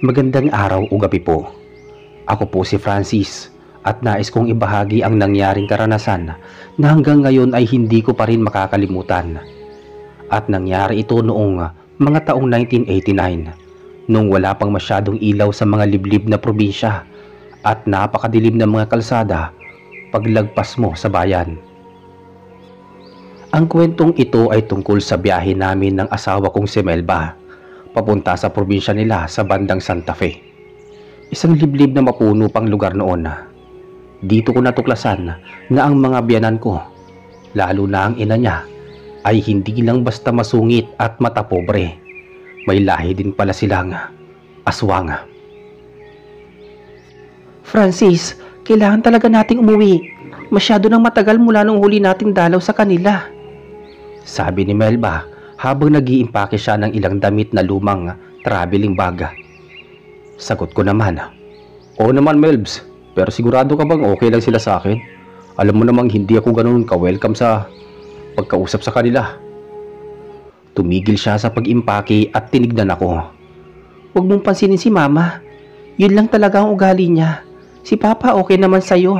Magandang araw o gabi po. Ako po si Francis at nais kong ibahagi ang nangyaring karanasan na hanggang ngayon ay hindi ko pa rin makakalimutan. At nangyari ito noong mga taong 1989, nung wala pang masyadong ilaw sa mga liblib na probinsya at napakadilim ng mga kalsada paglagpas mo sa bayan. Ang kwentong ito ay tungkol sa biyahe namin ng asawa kong si Melba papunta sa probinsya nila sa bandang Santa Fe. Isang liblib na mapuno pang lugar noon. Dito ko natuklasan na ang mga biyanan ko, lalo na ang ina niya, ay hindi lang basta masungit at matapobre. May lahi din pala silang aswang. Francis, kailangan talaga nating umuwi. Masyado nang matagal mula nung huli nating dalaw sa kanila. Sabi ni Melba habang nag-iimpake siya ng ilang damit na lumang traveling bag. Sagot ko naman, "Oo naman Melbs, pero sigurado ka bang okay lang sila sa akin? Alam mo namang hindi ako ganun ka-welcome sa pagkausap sa kanila." Tumigil siya sa pag-impake at tinignan ako. Huwag mong pansinin si Mama. Yun lang talaga ang ugali niya. Si Papa okay naman sa'yo.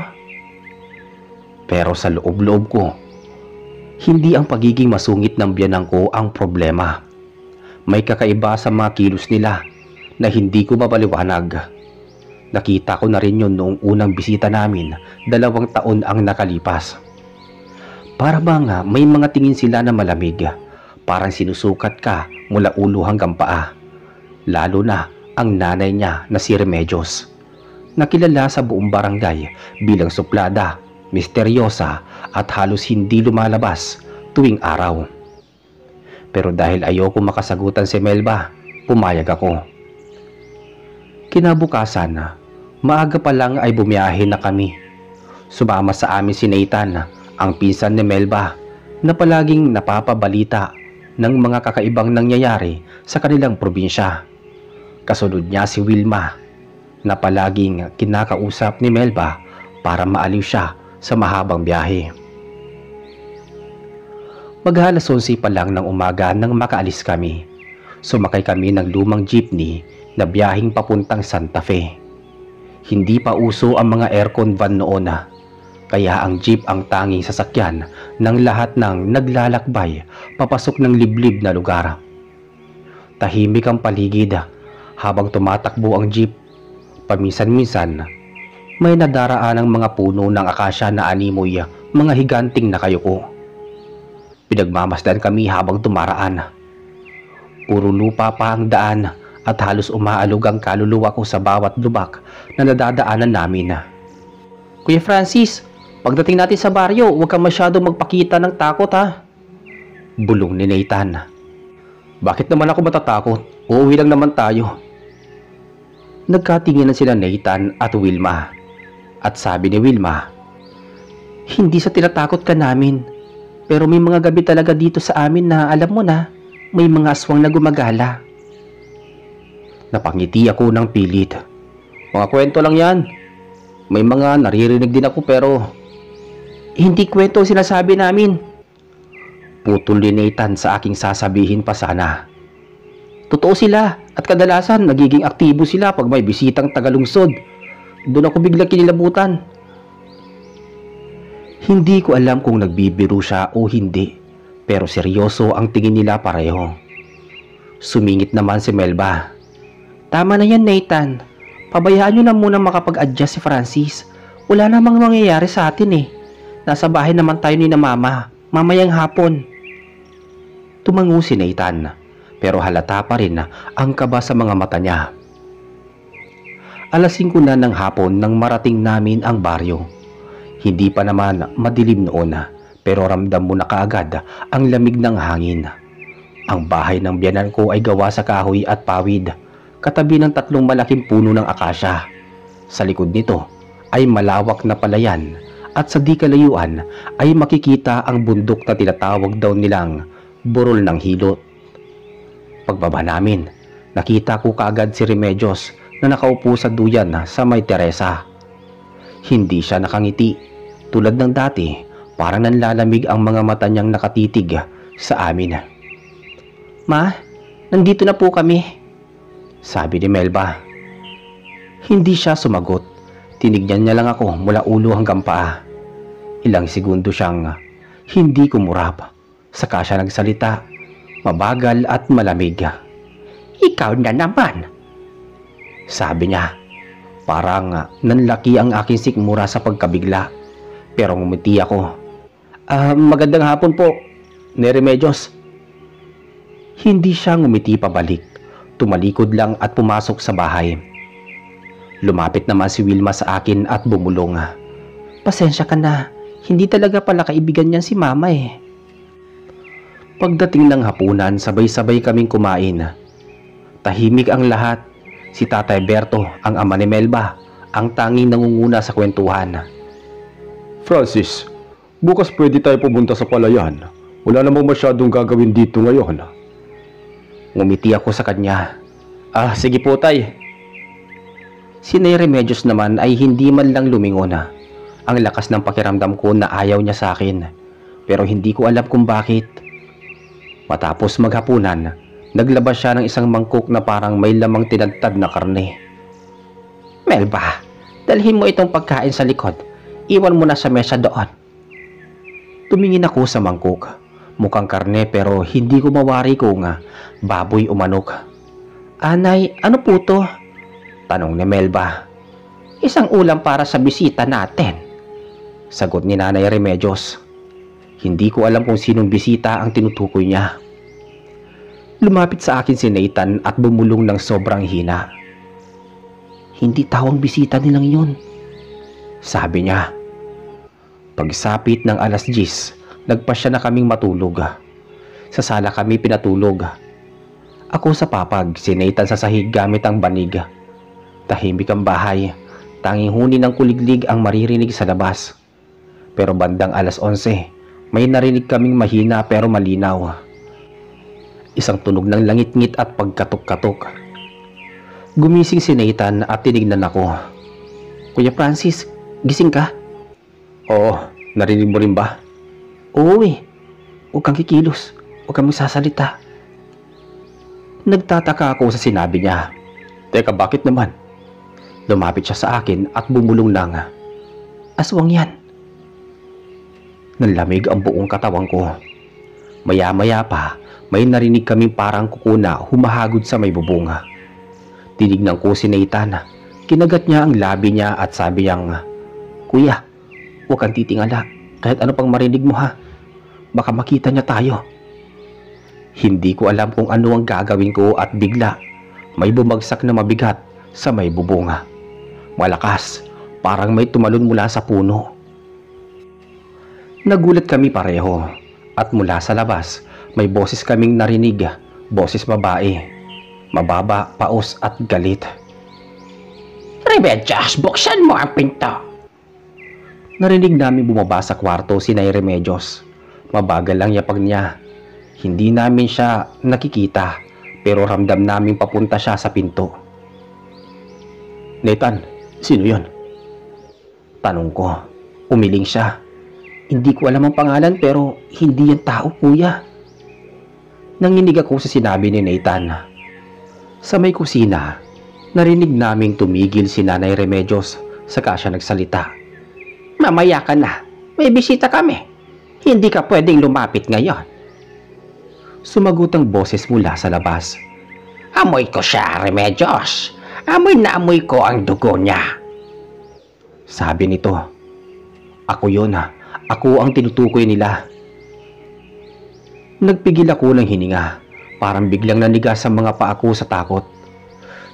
Pero sa loob-loob ko, hindi ang pagiging masungit ng biyanang ko ang problema. May kakaiba sa mga kilos nila na hindi ko mapaliwanag. Nakita ko na rin yun noong unang bisita namin 2 taon ang nakalipas. Para bang may mga tingin sila na malamig, parang sinusukat ka mula ulo hanggang paa. Lalo na ang nanay niya na si Remedios, nakilala sa buong barangay bilang suplada, misteryosa at halos hindi lumalabas tuwing araw. Pero dahil ayoko makasagutan si Melba, pumayag ako. Kinabukasan, maaga pa lang ay bumiyahe na kami. Sumama sa amin si Nathan, ang pinsan ni Melba, na palaging napapabalita ng mga kakaibang nangyayari sa kanilang probinsya. Kasunod niya si Wilma, na palaging kinakausap ni Melba para maaliw siya sa mahabang biyahe. Mag-alas 11 pa lang ng umaga nang makaalis kami. Sumakay kami ng lumang jeepney na biyaheng papuntang Santa Fe. Hindi pa uso ang mga aircon van noon, kaya ang jeep ang tanging sasakyan ng lahat ng naglalakbay papasok ng liblib na lugar. Tahimik ang paligid habang tumatakbo ang jeep. Paminsan-minsan, may nadaraan ang mga puno ng akasya na animoy, mga higanting nakayuko. Pinagmamasdan kami habang tumaraan. Puro lupa pa ang daan at halos umaalog ang kaluluwa ko sa bawat lubak na nadadaanan namin. Kuya Francis, pagdating natin sa baryo, huwag kang masyado magpakita ng takot ha. Bulong ni Nathan. Bakit naman ako matatakot? Uuwi lang naman tayo. Nagkatinginan sila Nathan at Wilma. At sabi ni Wilma, hindi sa tinatakot ka namin, pero may mga gabi talaga dito sa amin na alam mo na, may mga aswang na gumagala. Napangiti ako ng pilit. Mga kwento lang yan. May mga naririnig din ako pero hindi kwento ang sinasabi namin. Putol ni Nathan sa aking sasabihin pa sana. Totoo sila at kadalasan nagiging aktibo sila pag may bisitang tagalungsod. Doon ako bigla kinilabutan. Hindi ko alam kung nagbibiro siya o hindi, pero seryoso ang tingin nila pareho. Sumingit naman si Melba. Tama na yan Nathan. Pabayaan nyo na muna makapag-adjust si Francis. Wala namang mangyayari sa atin eh. Nasa bahay naman tayo ni na Mama, mamayang hapon. Tumango si Nathan, pero halata pa rin ang kaba sa mga mata niya. Alas 5 na ng hapon nang marating namin ang baryo. Hindi pa naman madilim noon, pero ramdam mo na kaagad ang lamig ng hangin. Ang bahay ng biyanan ko ay gawa sa kahoy at pawid, katabi ng 3 malaking puno ng akasya. Sa likod nito ay malawak na palayan at sa di kalayuan ay makikita ang bundok na tinatawag daw nilang Burol ng Hilot. Pagbaba namin, nakita ko kaagad si Remedios na nakaupo sa duyan sa may Teresa. Hindi siya nakangiti. Tulad ng dati, parang nanlalamig ang mga mata niyang nakatitig sa amin. Ma, nandito na po kami. Sabi ni Melba. Hindi siya sumagot. Tinignan niya lang ako mula ulo hanggang paa. Ilang segundo siyang hindi kumurap. Saka siya nagsalita, mabagal at malamig. Ikaw na naman, sabi niya. Parang nanlaki ang aking sikmura sa pagkabigla. Pero ngumiti ako. Magandang hapon po, Neremedios. Hindi siya ngumiti pabalik. Tumalikod lang at pumasok sa bahay. Lumapit naman si Wilma sa akin at bumulong. Pasensya ka na. Hindi talaga pala kaibigan niyan si Mama eh. Pagdating ng hapunan, sabay-sabay kaming kumain. Tahimik ang lahat. Si Tatay Berto, ang ama ni Melba, ang tanging nangunguna sa kwentuhan. Francis, bukas pwede tayo pumunta sa palayan. Wala namang masyadong gagawin dito ngayon. Ngumiti ako sa kanya. Sige po, Tay. Si Neremedios naman ay hindi man lang lumingon. Ang lakas ng pakiramdam ko na ayaw niya sa akin. Pero hindi ko alam kung bakit. Matapos maghapunan, naglabas siya ng isang mangkok na parang may lamang tinadtad na karne. Melba, dalhin mo itong pagkain sa likod. Iwan mo na sa mesa doon. Tumingin ako sa mangkok. Mukhang karne pero hindi ko mawari kung baboy o manok. Anay, ano po to? Tanong ni Melba. Isang ulam para sa bisita natin, sagot ni Nanay Remedios. Hindi ko alam kung sinong bisita ang tinutukoy niya. Lumapit sa akin si Nathan at bumulong ng sobrang hina. Hindi tawang bisita nilang yun, sabi niya. Pagsapit ng 10:00, nagpasya na kaming matulog. Sa sala kami pinatulog. Ako sa papag, si Nathan sa sahig gamit ang banig. Tahimik ang bahay. Tanging huni ng kuliglig ang maririnig sa labas. Pero bandang 11:00, may narinig kaming mahina pero malinaw. Isang tunog ng langit-ngit at pagkatok-katok. Gumising si Nathan at tinignan ako. Kuya Francis, gising ka? Oo, narinig mo rin ba? Oo eh. Huwag kang kikilos. Huwag kang magsasalita. Nagtataka ako sa sinabi niya. Teka, bakit naman? Lumapit siya sa akin at bumulong lang. Aswang yan. Nanlamig ang buong katawan ko. Maya-maya pa, may narinig kaming parang kukuna humahagod sa may bubong. Tinignan ko si Nathan. Kinagat niya ang labi niya at sabi niyang, Kuya, huwag kang titingala. Kahit ano pang marinig mo ha. Baka makita niya tayo. Hindi ko alam kung ano ang gagawin ko at bigla may bumagsak na mabigat sa may bubong. Malakas, parang may tumalon mula sa puno. Nagulat kami pareho at mula sa labas may boses kaming narinig, boses babae. Mababa, paos at galit. Remedios, buksan mo ang pinto. Narinig namin bumaba sa kwarto si Nay Remedios. Mabagal lang yapag niya. Hindi namin siya nakikita pero ramdam namin papunta siya sa pinto. Nathan, sino yon? Tanong ko. Umiling siya. Hindi ko alam ang pangalan pero hindi yan tao, kuya. Nanginig ako sa sinabi ni Nathan. Sa may kusina, narinig naming tumigil si Nanay Remedios saka siya nagsalita. Mamaya ka na. May bisita kami. Hindi ka pwedeng lumapit ngayon. Sumagot ang boses mula sa labas. Amoy ko siya, Remedios. Amoy na amoy ko ang dugo niya. Sabi nito. Ako yun ha. Ako ang tinutukoy nila. Nagpigil ako ng hininga. Parang biglang nanigas ang mga paa ko sa takot.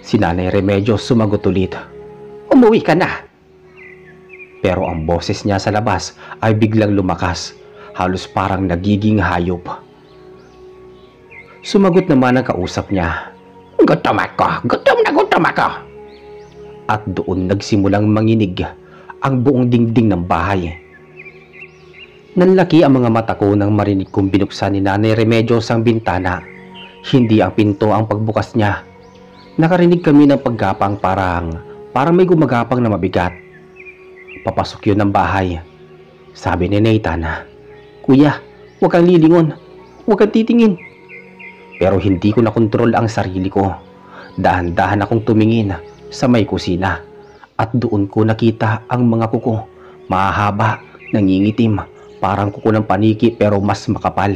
Si Nanay Remedios sumagot ulit. Umuwi ka na. Pero ang boses niya sa labas ay biglang lumakas. Halos parang nagiging hayop. Sumagot naman ang kausap niya. Gutom ako. Gutom na ako. At doon nagsimulang manginig ang buong dingding ng bahay. Nanlaki ang mga mata ko nang marinig kong binuksan ni Nanay Remedios ang bintana. Hindi ang pinto ang pagbukas niya. Nakarinig kami ng paggapang parang may gumagapang na mabigat. Papasok yun ng bahay. Sabi ni Nathan, Kuya, huwag kang lilingon. Huwag kang titingin. Pero hindi ko nakontrol ang sarili ko. Dahan-dahan akong tumingin sa may kusina at doon ko nakita ang mga kuko. Mahaba, nangingitim, parang kuko ng paniki pero mas makapal.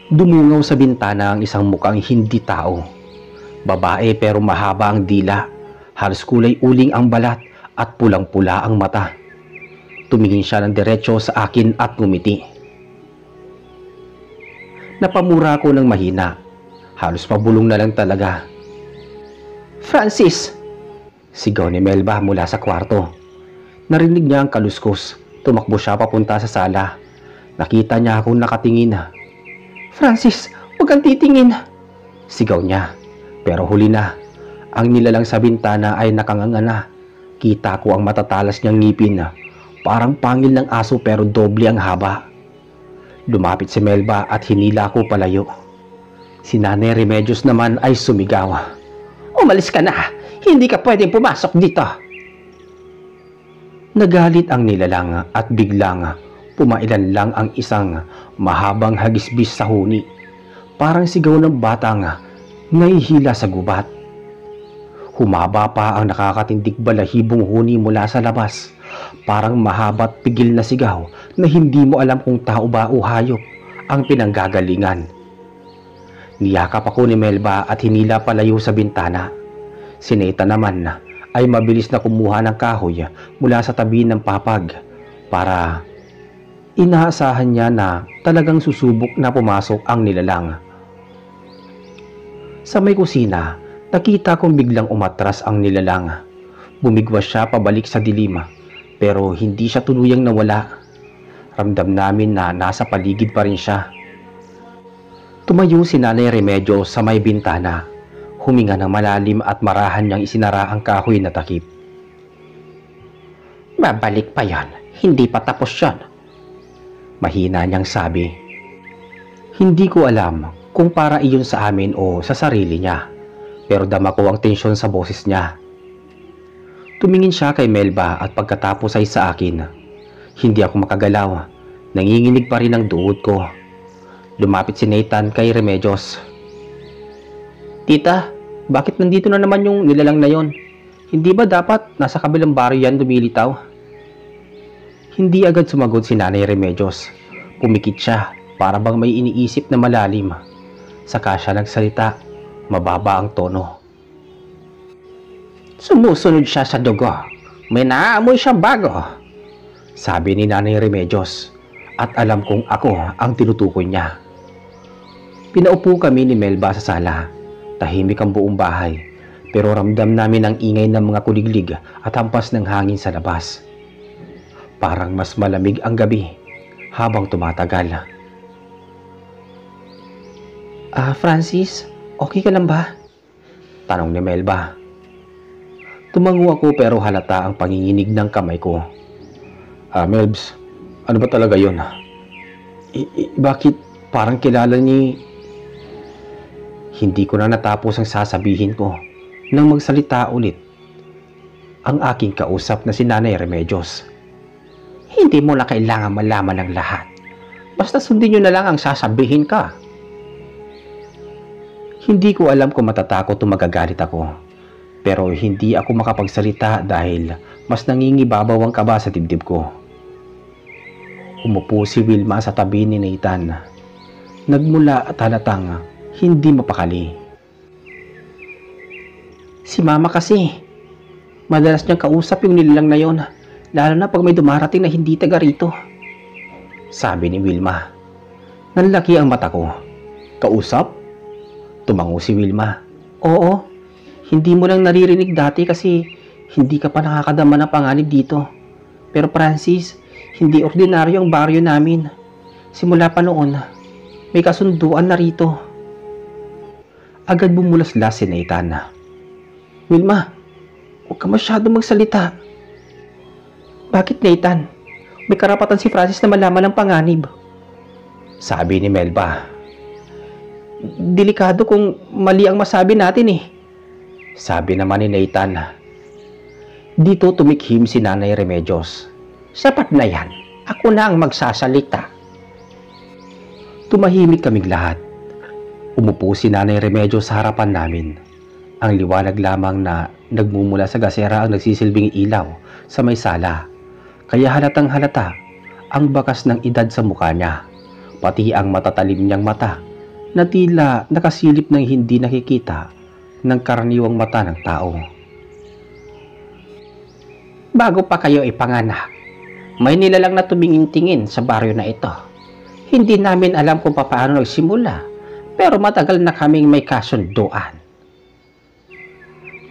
Dumungaw sa bintana ang isang mukhang hindi tao. Babae pero mahaba ang dila, halos kulay uling ang balat at pulang-pula ang mata. Tumingin siya ng diretso sa akin at ngumiti. Napamura ko ng mahina. Halos pabulong na lang talaga. Francis! Sigaw ni Melba mula sa kwarto. Narinig niya ang kaluskos. Tumakbo siya papunta sa sala. Nakita niya akong nakatingin. Francis, huwag kang titingin! Sigaw niya. Pero huli na. Ang nilalang sa bintana ay nakanganga. Kita ko ang matatalas niyang ngipin. Parang pangil ng aso pero doble ang haba. Lumapit si Melba at hinila ko palayo. Si Nanay Remedios naman ay sumigaw. Umalis ka na! Hindi ka pwedeng pumasok dito! Nagalit ang nilalang at biglang pumailan lang ang isang mahabang hagisbis sa huni. Parang sigaw ng batang nahihila sa gubat. Humaba pa ang nakakatindig balahibong huni mula sa labas. Parang mahaba't pigil na sigaw na hindi mo alam kung tao ba o hayop ang pinanggagalingan. Niyakap ako ni Melba at hinila palayo sa bintana. Si Nathan naman ay mabilis na kumuha ng kahoy mula sa tabi ng papag para inaasahan niya na talagang susubok na pumasok ang nilalang. Sa may kusina, nakita kong biglang umatras ang nilalang. Bumigwas siya pabalik sa dilim pero hindi siya tuluyang nawala. Ramdam namin na nasa paligid pa rin siya. Tumayo si Nanay Remedios sa may bintana. Huminga ng malalim at marahan niyang isinara ang kahoy na takip. Babalik pa yan. Hindi pa tapos yan. Mahina niyang sabi. Hindi ko alam kung para iyon sa amin o sa sarili niya. Pero dama ko ang tensyon sa boses niya. Tumingin siya kay Melba at pagkatapos ay sa akin. Hindi ako makagalaw. Nanginginig pa rin ang duod ko. Lumapit si Nathan kay Remedios. Tita, bakit nandito na naman yung nilalang na yon? Hindi ba dapat nasa kabilang baryo yan lumilitaw? Hindi agad sumagot si Nanay Remedios. Pumikit siya para bang may iniisip na malalim. Saka siya nagsalita, mababa ang tono. Sumusunod siya sa dugo. May naamoy siyang bago. Sabi ni Nanay Remedios. At alam kong ako ang tinutukoy niya. Pinaupo kami ni Melba sa sala. Tahimik ang buong bahay. Pero ramdam namin ang ingay ng mga kuliglig at hampas ng hangin sa labas. Parang mas malamig ang gabi habang tumatagal. Francis, okay ka lang ba? Tanong ni Melba. Tumango ako pero halata ang panginginig ng kamay ko. Melbs, ano ba talaga yun? Bakit parang kilala ni... Hindi ko na natapos ang sasabihin ko nang magsalita ulit ang aking kausap na si Nanay Remedios. Hindi mo na kailangan malaman ng lahat. Basta sundin nyo na lang ang sasabihin ka. Hindi ko alam kung matatakot o magagalit ako. Pero hindi ako makapagsalita dahil mas nangingibabaw ang kaba sa dibdib ko. Umupo si Wilma sa tabi ni Nathan. Nagmula at halatang hindi mapakali. Si Mama kasi, madalas niyang kausap yung nilalang na yon, lalo na pag may dumarating na hindi taga rito. Sabi ni Wilma. Nanlaki ang mata ko. Kausap? Tumango si Wilma. Oo, hindi mo lang naririnig dati kasi hindi ka pa nakakadama ng panganib dito. Pero Francis, hindi ordinaryo ang baryo namin. Simula pa noon, may kasunduan na rito. Agad bumulaslas si Nathan. Wilma, huwag ka masyado magsalita. Bakit Nathan? May karapatan si Francis na malaman ng panganib. Sabi ni Melba. Delikado kung mali ang masabi natin eh. Sabi naman ni Nathan. Dito tumikhim si Nanay Remedios. Sapat na yan. Ako na ang magsasalita. Tumahimik kaming lahat. Umupo si Nanay Remedios sa harapan namin. Ang liwanag lamang na nagmumula sa gasera ang nagsisilbing ilaw sa may sala. Kaya halatang halata ang bakas ng edad sa mukha niya, pati ang matatalim niyang mata na tila nakasilip ng hindi nakikita ng karaniwang mata ng tao. Bago pa kayo ipanganak, may nilalang na tumingin-tingin sa baryo na ito. Hindi namin alam kung paano nagsimula, pero matagal na kaming may kasunduan.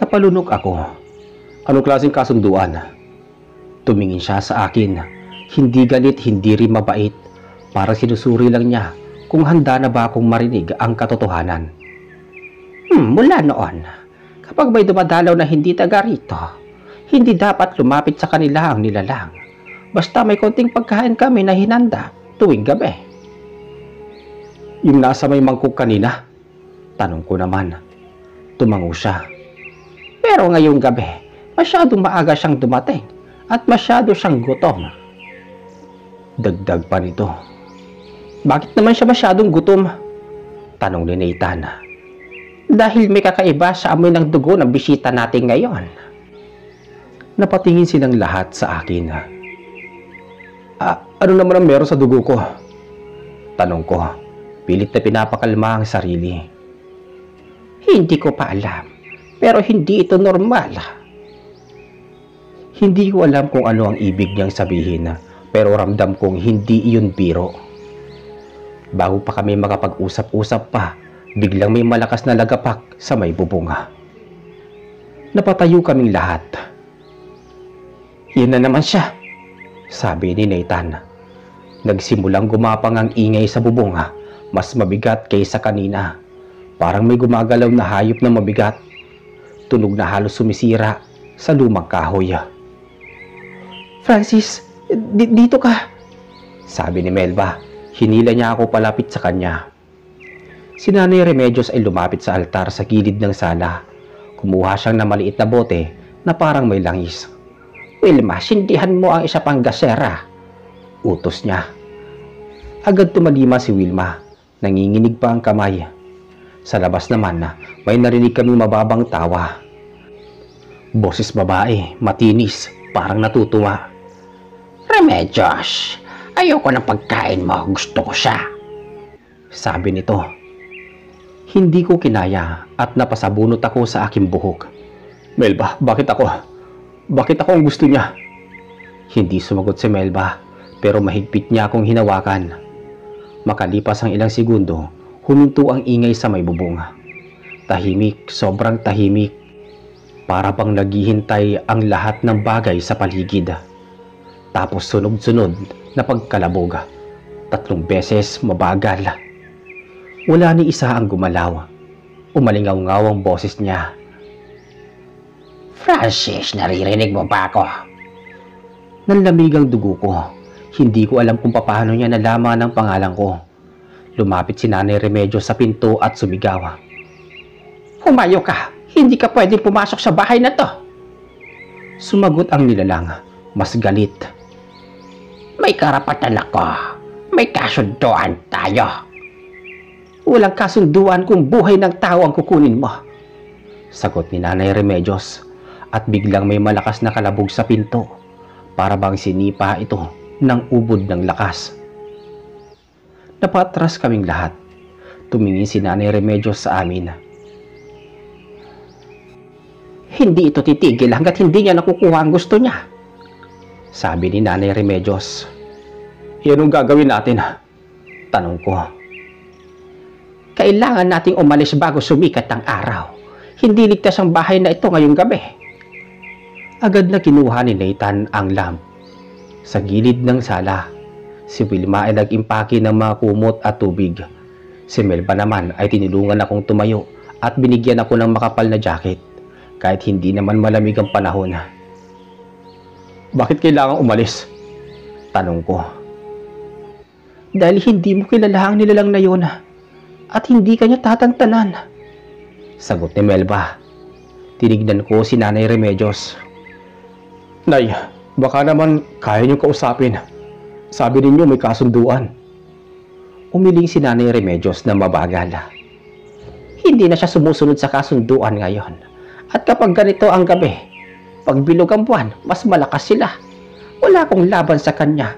Napalunok ako. Anong klaseng kasunduan? Tumingin siya sa akin. Hindi galit, hindi rin mabait. Parang sinusuri lang niya kung handa na ba akong marinig ang katotohanan. Mula noon, kapag may dumadalaw na hindi taga rito, hindi dapat lumapit sa kanila ang nilalang. Basta may konting pagkain kami na hinanda tuwing gabi. Yung nasa may mangkok kanina? Tanong ko naman. Tumango siya. Pero ngayong gabi, masyadong maaga siyang dumating at masyado siyang gutom. Dagdag pa nito. Bakit naman siya masyadong gutom? Tanong ni Nathan. Dahil may kakaiba sa amoy ng dugo ng bisita natin ngayon. Napatingin silang lahat sa akin. Ano naman ang meron sa dugo ko? Tanong ko. Pilit na pinapakalma ang sarili. Hindi ko pa alam, pero hindi ito normal. Hindi ko alam kung ano ang ibig niyang sabihin, pero ramdam kong hindi iyon biro. Bago pa kami makapag-usap-usap pa, biglang may malakas na lagapak sa may bubunga. Napatayo kaming lahat. Yun na naman siya, sabi ni Nathan. Nagsimulang gumapang ang ingay sa bubunga, mas mabigat kaysa kanina. Parang may gumagalaw na hayop na mabigat. Tunog na halos sumisira sa lumang kahoy. Francis, dito ka, sabi ni Melba. Hinila niya ako palapit sa kanya. Si Nanay Remedios ay lumapit sa altar sa gilid ng sala. Kumuha siyang na maliit na bote na parang may langis. Wilma, sindihan mo ang isa pang gasera, utos niya. Agad tumalima si Wilma. Nanginginig pa ang kamay. Sa labas naman may narinig kaming mababang tawa. Boses babae, matinis, parang natutuwa. Remedios, ayoko ng pagkain mo, gusto ko siya, sabi nito. Hindi ko kinaya at napasabunot ako sa aking buhok. Melba, bakit ako? Bakit ako ang gusto niya? Hindi sumagot si Melba, pero mahigpit niya akong hinawakan. Makalipas ang ilang segundo, huminto ang ingay sa may bubong. Tahimik, sobrang tahimik. Para bang naghihintay ang lahat ng bagay sa paligid. Tapos sunod-sunod na pagkalabog. 3 beses mabagal. Wala ni isa ang gumalaw. Umalingaw-ngaw ang boses niya. Francis, naririnig mo ba ako? Nanlamig ang dugo ko. Hindi ko alam kung paano niya nalaman ang pangalan ko. Lumapit si Nanay Remedios sa pinto at sumigaw. Humayo ka! Hindi ka pwedeng pumasok sa bahay na to! Sumagot ang nilalang, mas galit. May karapatan ako. May kasunduan tayo. Walang kasunduan kung buhay ng tao ang kukunin mo, sagot ni Nanay Remedios. At biglang may malakas na kalabog sa pinto. Para bang sinipa ito ng ubod ng lakas. Napatras kaming lahat. Tumingin si Nanay Remedios sa amin. Hindi ito titigil hanggat hindi niya nakukuha ang gusto niya, sabi ni Nanay Remedios. Anong gagawin natin? Tanong ko. Kailangan nating umalis bago sumikat ang araw. Hindi ligtas ang bahay na ito ngayong gabi. Agad na kinuha ni Nathan ang lamp. Sa gilid ng sala, si Wilma ay nag-impake ng mga kumot at tubig. Si Melba naman ay tinulungan akong tumayo at binigyan ako ng makapal na jacket kahit hindi naman malamig ang panahon. Bakit kailangang umalis? Tanong ko. Dahil hindi mo kilala ang nilalang na yun at hindi kanya tatantanan, sagot ni Melba. Tinignan ko si Nanay Remedios. Nay, baka naman kaya niyong kausapin. Sabi ninyo may kasunduan. Umiling si Nanay Remedios na mabagal. Hindi na siya sumusunod sa kasunduan ngayon. At kapag ganito ang gabi, pag bilog ang buwan, mas malakas sila. Wala akong laban sa kanya.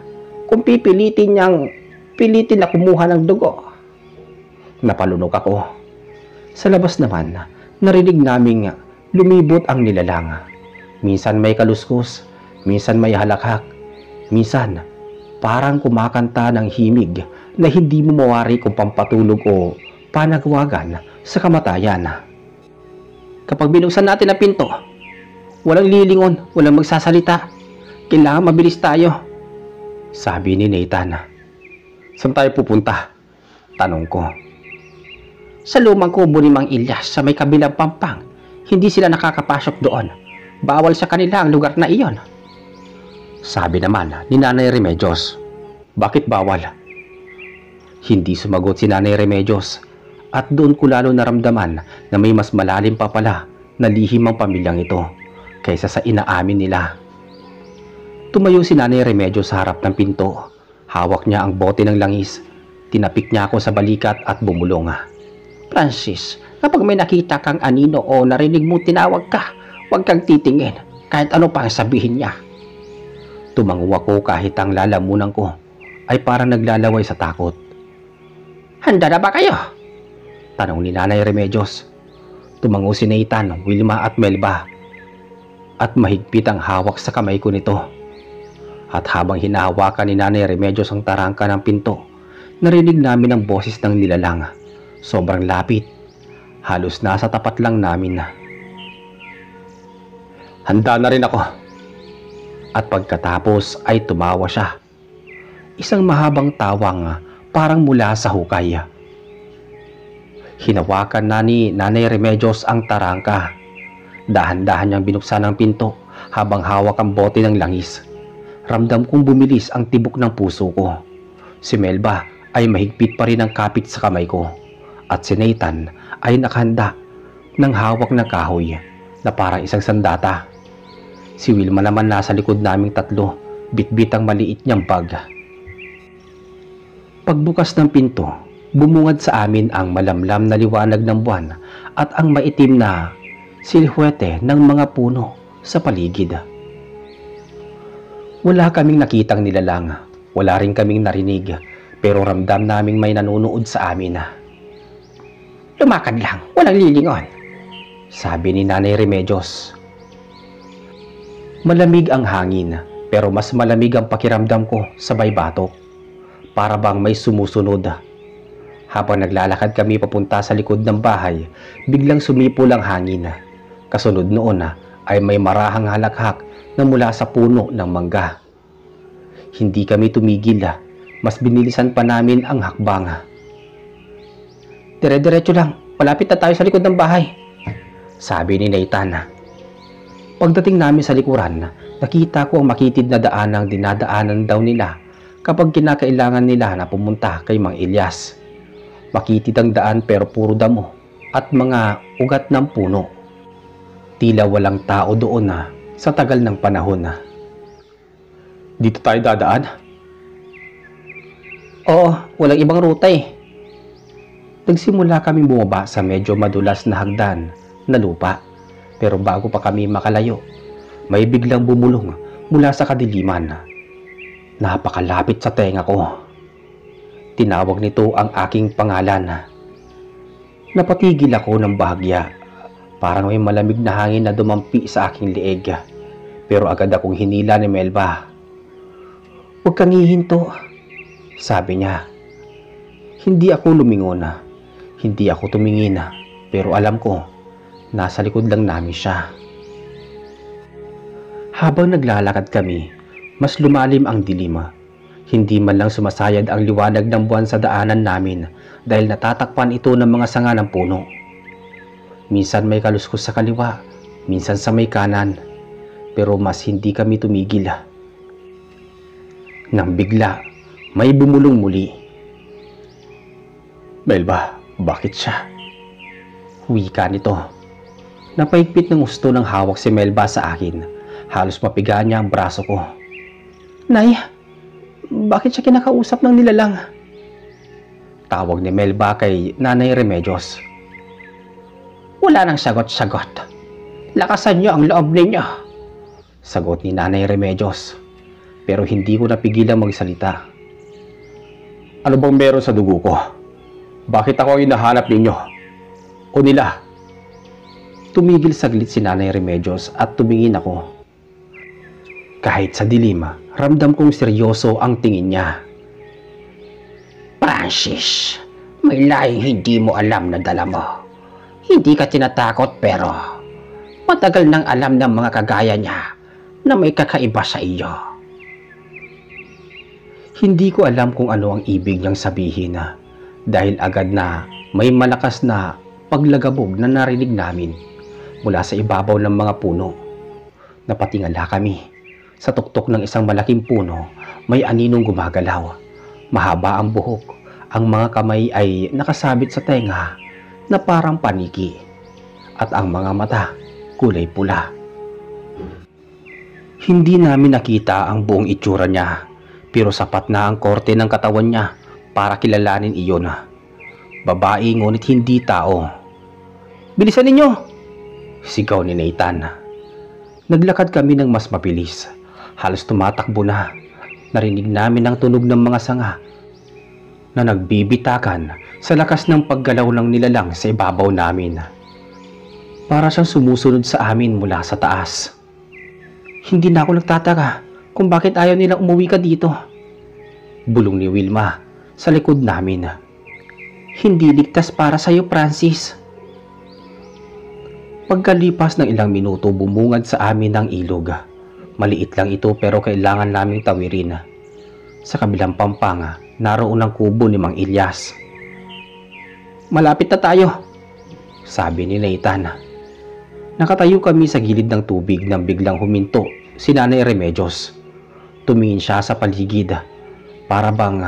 Kung pipilitin na kumuha ng dugo. Napalunok ako. Sa labas naman, narinig naming lumibot ang nilalang. Minsan may kaluskos, minsan may halakhak, minsan parang kumakanta ng himig na hindi mo mawari kung pampatulog o panagwagan sa kamatayan. Kapag binuksan natin ang pinto, walang lilingon, walang magsasalita. Kailangan mabilis tayo. Sabi ni Nathan. Saan tayo pupunta? Tanong ko. Sa lumang kubo ni Mang Ilyas sa may kabilang pampang, hindi sila nakakapasok doon. Bawal sa kanila ang lugar na iyon. Sabi naman ni Nanay Remedios. Bakit bawal? Hindi sumagot si Nanay Remedios at doon ko lalo naramdaman na may mas malalim pa pala na lihim ang pamilyang ito kaysa sa inaamin nila. Tumayo si Nanay Remedios sa harap ng pinto. Hawak niya ang bote ng langis. Tinapik niya ako sa balikat at bumulong. Francis, kapag may nakita kang anino o narinig mo tinawag ka, huwag kang titingin kahit ano pa ang sabihin niya. Tumango ako kahit ang lalamunan ko ay parang naglalaway sa takot. Handa na ba kayo? Tanong ni Nanay Remedios. Tumango si Nathan, Wilma at Melba at mahigpit ang hawak sa kamay ko nito. At habang hinahawakan ni Nanay Remedios ang tarangka ng pinto, narinig namin ang boses ng nilalang. Sobrang lapit. Halos nasa tapat lang namin. Handa na rin ako. At pagkatapos ay tumawa siya. Isang mahabang tawang parang mula sa hukay. Hinawakan na ni Nanay Remedios ang tarangka. Dahan-dahan niyang binuksan ang pinto habang hawak ang bote ng langis. Ramdam kong bumilis ang tibok ng puso ko. Si Melba ay mahigpit pa rin ang kapit sa kamay ko. At si Nathan ay nakahanda ng hawak na kahoy na parang isang sandata. Si Wilma naman nasa likod naming tatlo, bitbit ang maliit niyang bag. Pagbukas ng pinto, bumungad sa amin ang malamlam na liwanag ng buwan at ang maitim na silhwete ng mga puno sa paligid. Wala kaming nakitang nilalang, wala rin kaming narinig, pero ramdam naming may nanonood sa amin. Lumakad lang, walang lilingon, sabi ni Nanay Remedios. Malamig ang hangin, pero mas malamig ang pakiramdam ko sa baybatok. Para bang may sumusunod. Habang naglalakad kami papunta sa likod ng bahay, biglang sumipol ang hangin. Kasunod noon ay may marahang halakhak na mula sa puno ng mangga. Hindi kami tumigil, mas binilisan pa namin ang hakbang. Dire-diretso lang, malapit na tayo sa likod ng bahay, sabi ni Nathan. Pagdating namin sa likuran, nakita ko ang makitid na daan ang dinadaanan daw nila kapag kinakailangan nila na pumunta kay Mang Ilyas. Makitid ang daan pero puro damo at mga ugat ng puno. Tila walang tao doon sa tagal ng panahon. Dito tayo dadaan? Oo, walang ibang ruta eh. Nagsimula kami bumaba sa medyo madulas na hagdan na lupa. Pero bago pa kami makalayo, may biglang bumulong mula sa kadiliman. Napakalapit sa tenga ko. Tinawag nito ang aking pangalan. Napatigil ako ng bahagya. Parang may malamig na hangin na dumampi sa aking lieg. Pero agad akong hinila ni Melba. Huwag kang hihinto, sabi niya. Hindi ako lumingon. Hindi ako tumingin. Pero alam ko, nasa likod lang namin siya. Habang naglalakad kami, mas lumalim ang dilim. Hindi man lang sumasayad ang liwanag ng buwan sa daanan namin dahil natatakpan ito ng mga sanga ng puno. Minsan may kaluskos sa kaliwa, minsan sa may kanan, pero mas hindi kami tumigil. Nang bigla, may bumulong muli. Melba, bakit siya? Wika nito. Napaigpit ng gusto ng hawak si Melba sa akin. Halos mapiga niya ang braso ko. Nay, bakit siya kinakausap ng nilalang? Tawag ni Melba kay Nanay Remedios. Wala nang sagot-sagot. Lakasan niyo ang loob ninyo. Sagot ni Nanay Remedios. Pero hindi ko napigilang magsalita. Ano bang meron sa dugo ko? Bakit ako ang hinahanap ninyo? O nila? Tumigil saglit si Nanay Remedios at tumingin ako. Kahit sa dilim, ramdam kong seryoso ang tingin niya. Francis, may lahing hindi mo alam na dala mo. Hindi ka tinatakot pero matagal nang alam ng mga kagaya niya na may kakaiba sa iyo. Hindi ko alam kung ano ang ibig niyang sabihin dahil agad na may malakas na paglagabog na narinig namin mula sa ibabaw ng mga puno. Napatingala kami. Sa tuktok ng isang malaking puno, may aninong gumagalaw. Mahaba ang buhok. Ang mga kamay ay nakasabit sa tenga na parang paniki. At ang mga mata, kulay pula. Hindi namin nakita ang buong itsura niya, pero sapat na ang korte ng katawan niya para kilalanin iyon. Babae ngunit hindi tao. Bilisan ninyo! Sigaw ni Nathan. Naglakad kami ng mas mabilis. Halos tumatakbo na. Narinig namin ang tunog ng mga sanga na nagbibitakan sa lakas ng paggalaw ng nilalang sa ibabaw namin. Para siyang sumusunod sa amin mula sa taas. Hindi na ako nagtataka kung bakit ayaw nilang umuwi ka dito. Bulong ni Wilma sa likod namin. Hindi ligtas para sa'yo, Francis. Pagkalipas ng ilang minuto, bumungad sa amin ang ilog. Maliit lang ito pero kailangan naming tawirin. Sa kabilang pampanga, naroon ang kubo ni Mang Ilyas. Malapit na tayo, sabi ni Nathan. Nakatayo kami sa gilid ng tubig nang biglang huminto si Nanay Remedios. Tumingin siya sa paligid. Para bang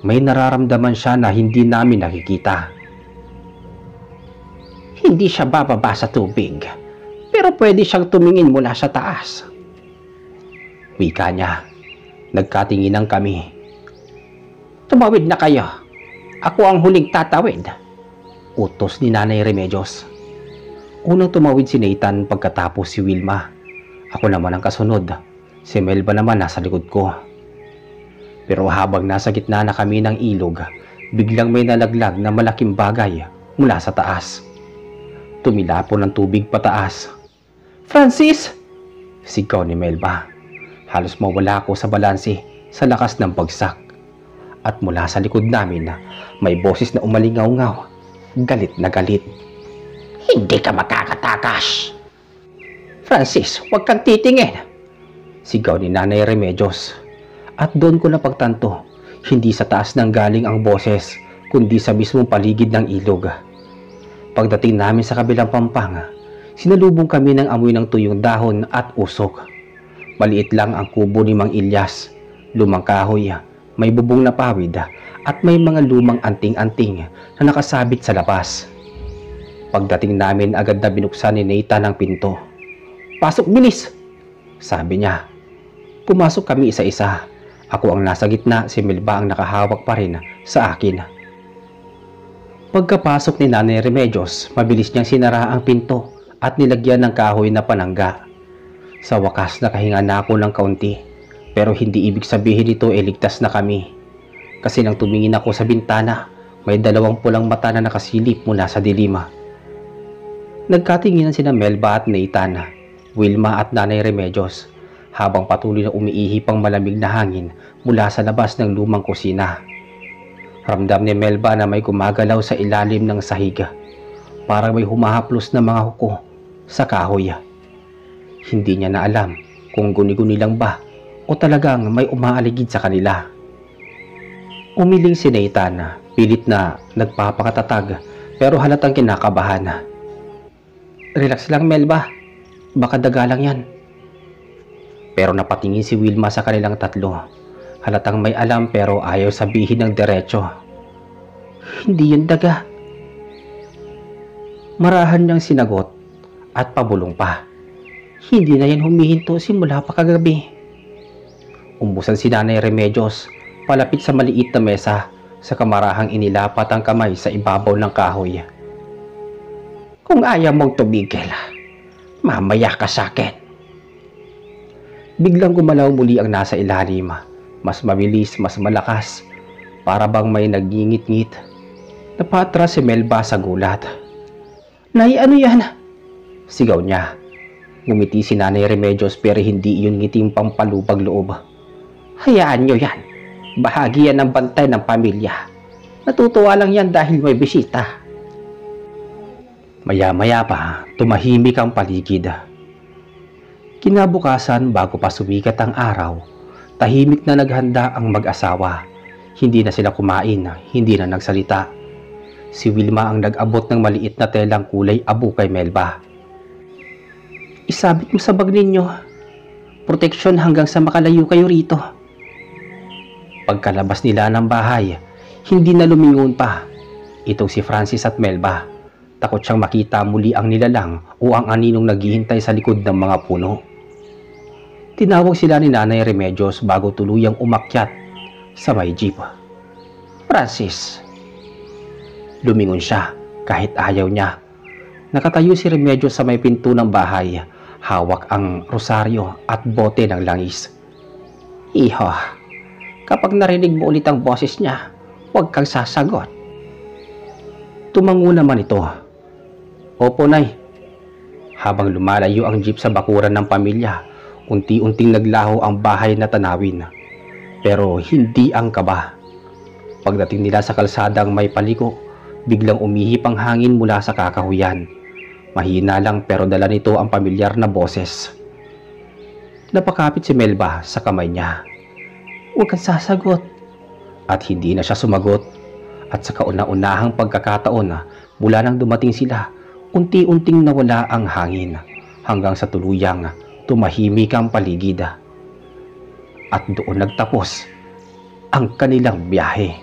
may nararamdaman siya na hindi namin nakikita. Hindi siya bababa sa tubig, pero pwede siyang tumingin mula sa taas. Wika niya. Nagkatinginan kami. Tumawid na kayo. Ako ang huling tatawid. Utos ni Nanay Remedios. Unang tumawid si Nathan pagkatapos si Wilma. Ako naman ang kasunod. Si Melba naman nasa likod ko. Pero habang nasa gitna na kami ng ilog, biglang may nalaglag na malaking bagay mula sa taas. Tumilapon ng tubig pataas. Francis! Sigaw ni Melba. Halos mawala ako sa balanse sa lakas ng bagsak. At mula sa likod namin, may boses na umalingaw-ngaw. Galit na galit. Hindi ka makakatakas. Francis, huwag kang titingin. Sigaw ni Nanay Remedios. At doon ko napagtanto, hindi sa taas nang galing ang boses, kundi sa mismong paligid ng ilog. Pagdating namin sa kabilang pampanga, sinalubong kami ng amoy ng tuyong dahon at usok. Maliit lang ang kubo ni Mang Ilyas. Lumang kahoy, may bubong na pawid at may mga lumang anting-anting na nakasabit sa labas. Pagdating namin, agad na binuksan ni Nathan ang pinto. Pasok, bilis! Sabi niya. Pumasok kami isa-isa. Ako ang nasa gitna, si Melba ang nakahawak pa rin sa akin. Pagkapasok ni Nanay Remedios, mabilis niyang sinara ang pinto at nilagyan ng kahoy na panangga. Sa wakas nakahinga na ako ng kaunti, pero hindi ibig sabihin nito ligtas na kami. Kasi nang tumingin ako sa bintana, may dalawang pulang mata na nakasilip mula sa dilim. Nagkatinginan sina Melba at Nathan, Wilma at Nanay Remedios, habang patuloy na umiihip ang malamig na hangin mula sa labas ng lumang kusina. Ramdam ni Melba na may gumagalaw sa ilalim ng sahig. Parang may humahaplos na mga huko sa kahoy. Hindi niya na alam kung guni-guni lang ba o talagang may umaaligid sa kanila. Umiling si Nathan, pilit na nagpapakatatag pero halatang kinakabahan. Relax lang, Melba. Baka daga lang yan. Pero napatingin si Wilma sa kanilang tatlo. Halatang may alam pero ayaw sabihin ng diretso. Hindi yun daga. Marahan niyang sinagot at pabulong pa. Hindi na yan humihinto simula pa kagabi. Umbusan si Nanay Remedios palapit sa maliit na mesa sa kamarahang inilapat ang kamay sa ibabaw ng kahoy. Kung ayaw mong tumigil, mamaya ka sa akin. Biglang gumalaw muli ang nasa ilalim. Mas mabilis, mas malakas. Para bang may nagngingit-ngit. Napatras si Melba sa gulat. Nay, ano yan? Sigaw niya. Ngumiti si Nanay Remedios pero hindi iyon ngiting pampalubag loob. Hayaan nyo yan. Bahagi yan ng bantay ng pamilya. Natutuwa lang yan dahil may bisita. Maya-maya pa, tumahimik ang paligid. Kinabukasan bago pa sumikat ang araw, tahimik na naghanda ang mag-asawa. Hindi na sila kumain, hindi na nagsalita. Si Wilma ang nag-abot ng maliit na telang kulay abo kay Melba. Isabit mo sa bag ninyo. Proteksyon hanggang sa makalayo kayo rito. Pagkalabas nila ng bahay, hindi na lumingon pa. Itong si Francis at Melba. Takot siyang makita muli ang nilalang o ang aninong naghihintay sa likod ng mga puno. Tinawag sila ni Nanay Remedios bago tuluyang umakyat sa may jeep. Francis. Lumingon siya kahit ayaw niya. Nakatayo si Remedios sa may pinto ng bahay. Hawak ang rosaryo at bote ng langis. Iho, kapag narinig mo ulit ang boses niya, huwag kang sasagot. Tumango naman ito. Opo, Nay. Habang lumalayo ang jeep sa bakuran ng pamilya, unti-unting naglaho ang bahay na tanawin. Pero hindi ang kaba. Pagdating nila sa kalsadang may paliko, biglang umihip ang hangin mula sa kakahuyan. Mahina lang pero dala nito ang pamilyar na boses. Napakapit si Melba sa kamay niya. Huwag kang sasagot. At hindi na siya sumagot. At sa kauna-unahang pagkakataon mula nang dumating sila, unti-unting nawala ang hangin hanggang sa tuluyang tumahimik ang paligid. At doon nagtapos ang kanilang biyahe.